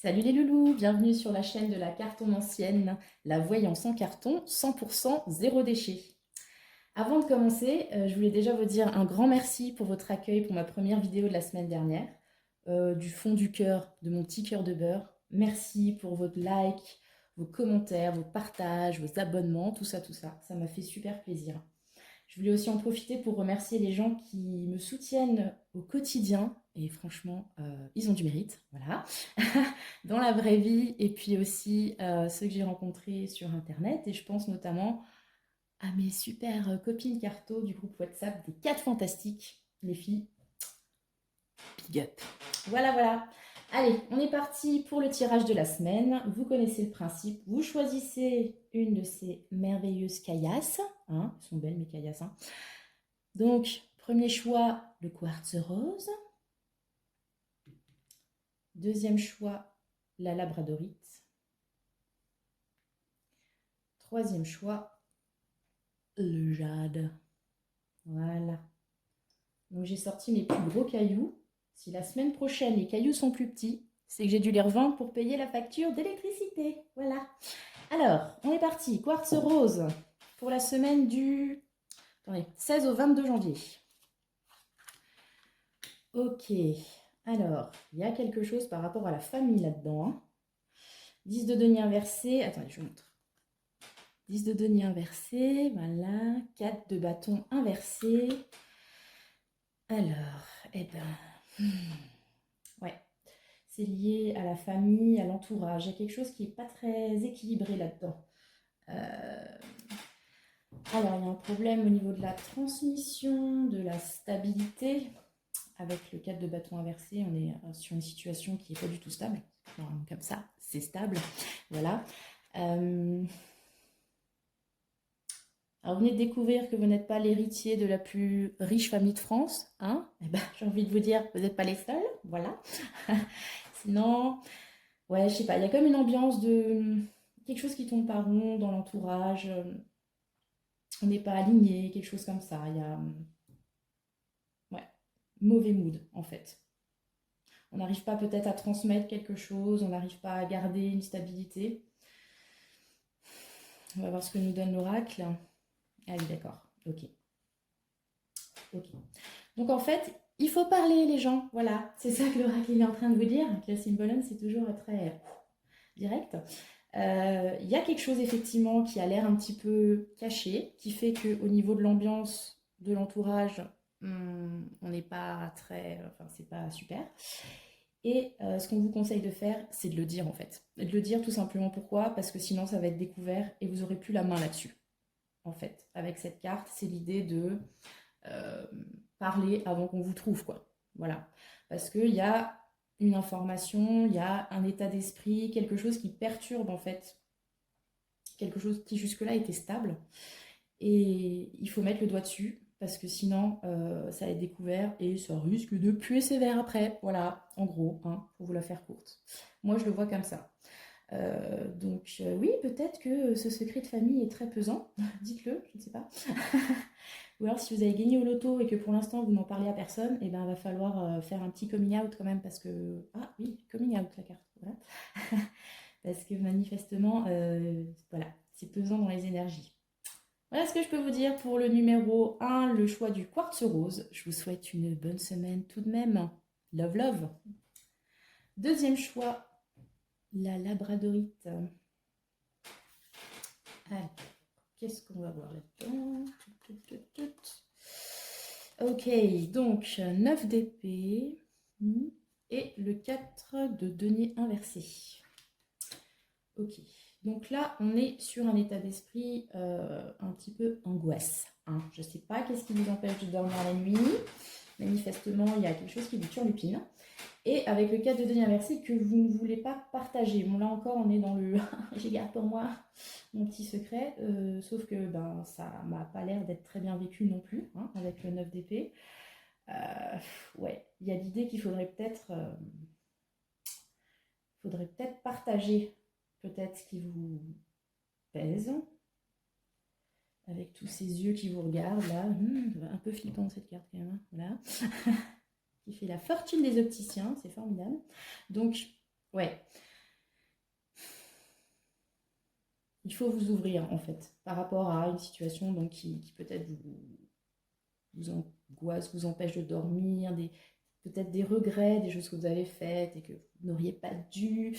Salut les loulous, bienvenue sur la chaîne de la cartomancienne, la voyance en carton, 100% zéro déchet. Avant de commencer, je voulais déjà vous dire un grand merci pour votre accueil pour ma première vidéo de la semaine dernière. Du fond du cœur, de mon petit cœur de beurre. Merci pour votre like, vos commentaires, vos partages, vos abonnements, tout ça, tout ça. Ça m'a fait super plaisir. Je voulais aussi en profiter pour remercier les gens qui me soutiennent au quotidien. Et franchement, ils ont du mérite, voilà, dans la vraie vie. Et puis aussi ceux que j'ai rencontrés sur Internet. Et je pense notamment à mes super copines carto du groupe WhatsApp des 4 Fantastiques. Les filles, big up. Voilà, voilà. Allez, on est parti pour le tirage de la semaine. Vous connaissez le principe. Vous choisissez une de ces merveilleuses caillasses. Hein, elles sont belles mes caillasses. Hein. Donc, premier choix, le quartz rose. Deuxième choix, la labradorite. Troisième choix, le jade. Voilà. Donc, j'ai sorti mes plus gros cailloux. Si la semaine prochaine, les cailloux sont plus petits, c'est que j'ai dû les revendre pour payer la facture d'électricité. Voilà. Alors, on est parti. Quartz rose pour la semaine du 16 au 22 janvier. Ok. Alors, il y a quelque chose par rapport à la famille là-dedans. Hein. 10 de denier inversé. Attendez, je vous montre. 10 de denier inversé. Voilà. 4 de bâton inversé. Alors, eh ben... ouais. C'est lié à la famille, à l'entourage. Il y a quelque chose qui n'est pas très équilibré là-dedans. Alors, il y a un problème au niveau de la transmission, de la stabilité. Avec le 4 de bâton inversé, on est sur une situation qui n'est pas du tout stable. Comme ça, c'est stable. Voilà. Alors, vous venez de découvrir que vous n'êtes pas l'héritier de la plus riche famille de France. Hein. Eh ben, j'ai envie de vous dire, vous n'êtes pas les seuls. Voilà. Sinon, ouais, je sais pas, il y a comme une ambiance de quelque chose qui tourne par rond dans l'entourage. On n'est pas aligné, quelque chose comme ça. Il y a ouais, mauvais mood en fait. On n'arrive pas peut-être à transmettre quelque chose, on n'arrive pas à garder une stabilité. On va voir ce que nous donne l'oracle. Ah oui, d'accord. Ok. Ok. Donc en fait, il faut parler les gens. Voilà, c'est ça que l'oracle est en train de vous dire. Que le symbolon, c'est toujours très direct. Il y a quelque chose effectivement qui a l'air un petit peu caché, qui fait qu'au niveau de l'ambiance, de l'entourage, on n'est pas très... Enfin, c'est pas super. Et ce qu'on vous conseille de faire, c'est de le dire en fait. De le dire tout simplement pourquoi? Parce que sinon ça va être découvert et vous n'aurez plus la main là-dessus. En fait, avec cette carte, c'est l'idée de euh, parler avant qu'on vous trouve, quoi. Voilà. Parce qu'il y a une information, il y a un état d'esprit, quelque chose qui perturbe en fait, quelque chose qui jusque-là était stable. Et il faut mettre le doigt dessus, parce que sinon ça va être découvert et ça risque de puer sévère après. Voilà, en gros, hein, pour vous la faire courte. Moi, je le vois comme ça. Oui, peut-être que ce secret de famille est très pesant. Dites-le, je ne sais pas. Ou alors, si vous avez gagné au loto et que pour l'instant vous n'en parlez à personne, eh ben, il va falloir faire un petit coming out quand même parce que... Ah oui, coming out la carte. Voilà. Parce que manifestement, voilà, c'est pesant dans les énergies. Voilà ce que je peux vous dire pour le numéro 1, le choix du quartz rose. Je vous souhaite une bonne semaine tout de même. Love, love. Deuxième choix, la labradorite. Alors, qu'est-ce qu'on va voir là-dedans? Ok, donc 9 d'épée et le 4 de denier inversé. Ok, donc là on est sur un état d'esprit un petit peu angoisse. Hein. Je ne sais pas qu'est-ce qui vous empêche de dormir la nuit. Manifestement, il y a quelque chose qui vous turlupine. Et avec le 4 de denier inversé que vous ne voulez pas partager. Bon, là encore, on est dans le j'ai garde pour moi mon petit secret. Sauf que ben, ça m'a pas l'air d'être très bien vécu non plus, hein, avec le 9 d'épée. Ouais, il y a l'idée qu'il faudrait peut-être partager peut-être ce qui vous pèse, avec tous ces yeux qui vous regardent là, un peu flippant cette carte quand même, hein, voilà, qui fait la fortune des opticiens, c'est formidable. Donc, ouais, il faut vous ouvrir en fait par rapport à une situation donc, qui peut-être vous angoisse, vous empêche de dormir, peut-être des regrets, des choses que vous avez faites et que vous n'auriez pas dû.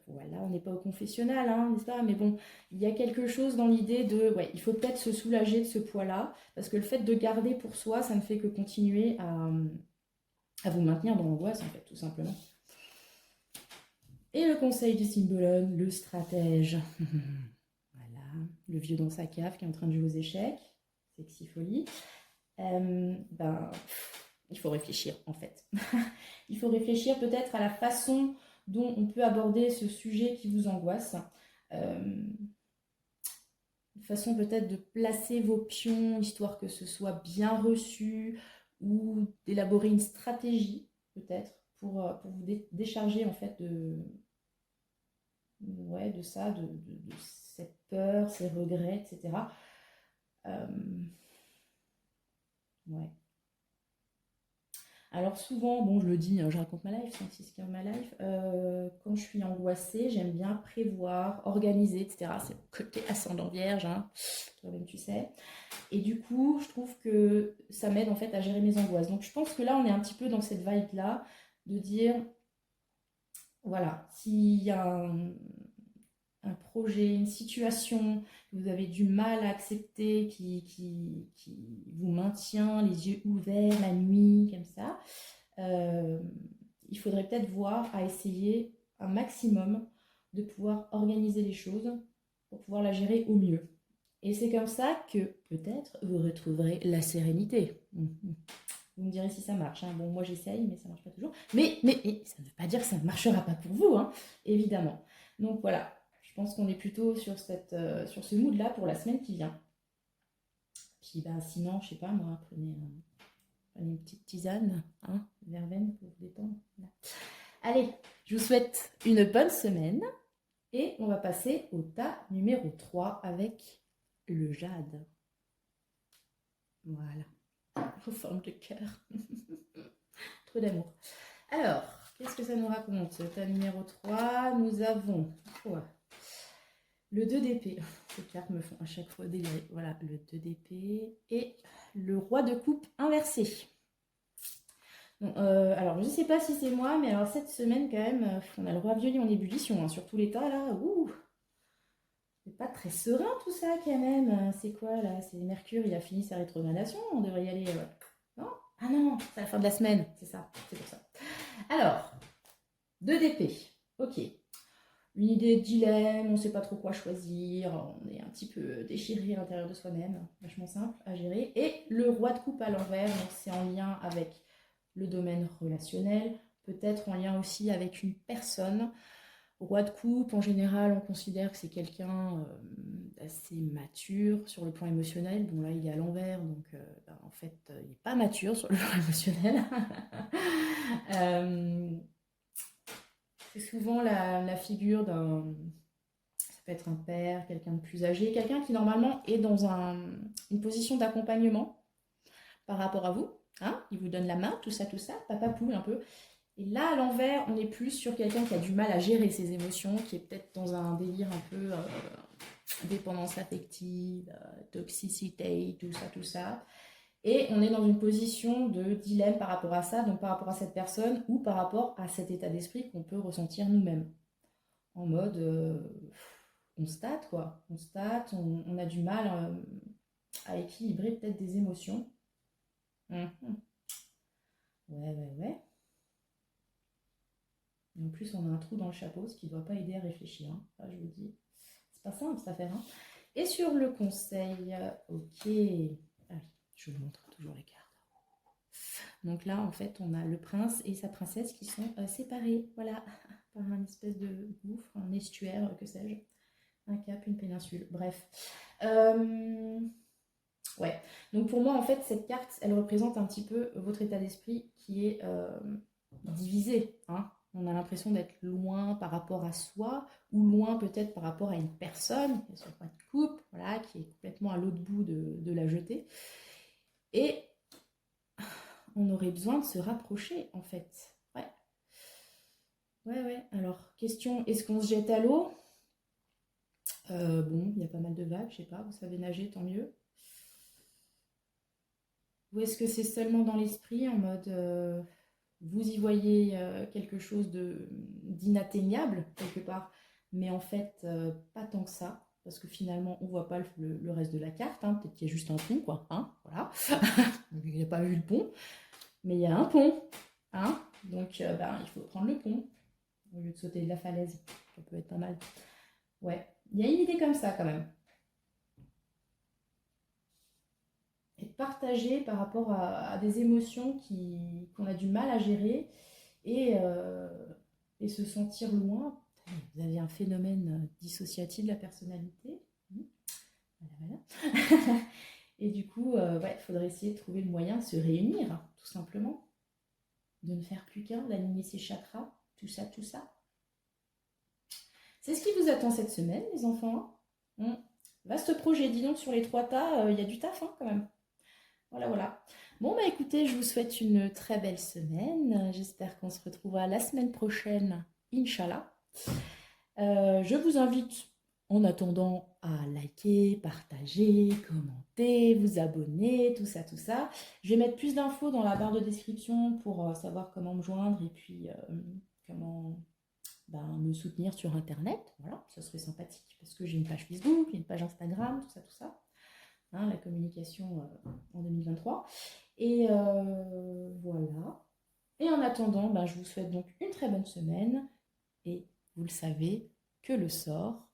Voilà, on n'est pas au confessionnal, hein, n'est-ce pas? Mais bon, il y a quelque chose dans l'idée de, ouais, il faut peut-être se soulager de ce poids-là, parce que le fait de garder pour soi, ça ne fait que continuer à vous maintenir dans l'angoisse, en fait, tout simplement. Et le conseil du Symbolone, le stratège. Voilà, le vieux dans sa cave qui est en train de jouer aux échecs, sexy folie. Il faut réfléchir en fait. Il faut réfléchir peut-être à la façon dont on peut aborder ce sujet qui vous angoisse. Une façon peut-être de placer vos pions, histoire que ce soit bien reçu, ou d'élaborer une stratégie peut-être pour vous décharger en fait de ça, de cette peur, ces regrets, etc. Ouais. Alors souvent, bon je le dis, je raconte ma life, c'est ce qui est ma life, quand je suis angoissée, j'aime bien prévoir, organiser, etc. C'est le côté ascendant vierge, hein, toi-même tu sais. Et du coup, je trouve que ça m'aide en fait à gérer mes angoisses. Donc je pense que là, on est un petit peu dans cette vibe-là, de dire, voilà, s'il y a un projet, une situation que vous avez du mal à accepter, qui vous maintient les yeux ouverts la nuit, comme ça, il faudrait peut-être voir à essayer un maximum de pouvoir organiser les choses pour pouvoir la gérer au mieux. Et c'est comme ça que peut-être vous retrouverez la sérénité. Vous me direz si ça marche, hein. Bon, moi j'essaye, mais ça ne marche pas toujours. Mais ça ne veut pas dire que ça ne marchera pas pour vous, hein, évidemment. Donc voilà, je pense qu'on est plutôt sur ce mood-là pour la semaine qui vient. Puis ben, sinon, je sais pas, moi, prenez une petite tisane, hein, verveine pour vous détendre. Voilà. Allez, je vous souhaite une bonne semaine et on va passer au tas numéro 3 avec le jade. Voilà, en forme de cœur. Trop d'amour. Alors, qu'est-ce que ça nous raconte? Tas numéro 3, nous avons quoi? Le 2 d'épée. Ces cartes me font à chaque fois délirer. Voilà, le 2 d'épée et le roi de coupe inversé. Bon, alors, je ne sais pas si c'est moi, mais alors cette semaine, quand même, on a le roi violet en ébullition, hein, sur tous les tas, là. Ouh, c'est pas très serein tout ça, quand même. C'est quoi, là? C'est Mercure, il a fini sa rétrogradation. On devrait y aller. Non? Ah non, c'est la fin de la semaine. C'est ça, c'est pour ça. Alors, 2 d'épée. Ok. Une idée de dilemme, on ne sait pas trop quoi choisir, on est un petit peu déchiré à l'intérieur de soi-même, vachement simple à gérer. Et le roi de coupe à l'envers, donc c'est en lien avec le domaine relationnel, peut-être en lien aussi avec une personne. Roi de coupe, en général, on considère que c'est quelqu'un d'assez mature sur le plan émotionnel. Bon, là, il est à l'envers, donc en fait, il n'est pas mature sur le plan émotionnel. C'est souvent la figure d'un... Ça peut être un père, quelqu'un de plus âgé, quelqu'un qui normalement est dans une position d'accompagnement par rapport à vous. Hein, il vous donne la main, tout ça, papa poule un peu. Et là, à l'envers, on est plus sur quelqu'un qui a du mal à gérer ses émotions, qui est peut-être dans un délire un peu dépendance affective, toxicité, tout ça. Et on est dans une position de dilemme par rapport à ça, donc par rapport à cette personne ou par rapport à cet état d'esprit qu'on peut ressentir nous-mêmes. En mode, on state quoi. On state, on a du mal à équilibrer peut-être des émotions. Ouais. Et en plus, on a un trou dans le chapeau, ce qui ne doit pas aider à réfléchir. Hein. Enfin, je vous dis, c'est pas simple cette affaire. Hein. Et sur le conseil, ok. Allez, je vous montre toujours les cartes. Donc là, en fait, on a le prince et sa princesse qui sont séparés, voilà, par un espèce de gouffre, un estuaire, que sais-je, un cap, une péninsule, bref. Ouais, donc pour moi, en fait, cette carte, elle représente un petit peu votre état d'esprit qui est divisé, hein. On a l'impression d'être loin par rapport à soi, ou loin peut-être par rapport à une personne, qui est sur point de coupe, voilà, qui est complètement à l'autre bout de la jetée. Et on aurait besoin de se rapprocher, en fait. Ouais. Alors, question, est-ce qu'on se jette à l'eau? Bon, il y a pas mal de vagues, je sais pas, vous savez nager, tant mieux. Ou est-ce que c'est seulement dans l'esprit, en mode vous y voyez quelque chose d'inatteignable quelque part, mais en fait pas tant que ça, parce que finalement on voit pas le reste de la carte, hein. Peut-être qu'il y a juste un pont, quoi, hein, voilà. Il n'y a pas eu le pont, mais il y a un pont, hein, donc ben, il faut prendre le pont au lieu de sauter de la falaise, ça peut être pas mal. Ouais, il y a une idée comme ça quand même. Et de partager par rapport à des émotions qu'on a du mal à gérer et, euh, et se sentir loin. Vous avez un phénomène dissociatif de la personnalité. Voilà, voilà. Et du coup, ouais, il faudrait essayer de trouver le moyen de se réunir, tout simplement. De ne faire plus qu'un, d'aligner ses chakras, tout ça, tout ça. C'est ce qui vous attend cette semaine, les enfants. Vaste projet, dis donc, sur les 3 tas, il y a du taf, hein, quand même. Voilà, voilà. Bon, bah écoutez, je vous souhaite une très belle semaine. J'espère qu'on se retrouvera la semaine prochaine, Inch'Allah. Je vous invite, en attendant, à liker, partager, commenter, vous abonner, tout ça, tout ça. Je vais mettre plus d'infos dans la barre de description pour savoir comment me joindre et puis comment me soutenir sur Internet. Voilà, ça serait sympathique parce que j'ai une page Facebook, une page Instagram, tout ça, tout ça. Hein, la communication en 2023. Et voilà. Et en attendant, je vous souhaite donc une très bonne semaine. Et vous le savez, que le sort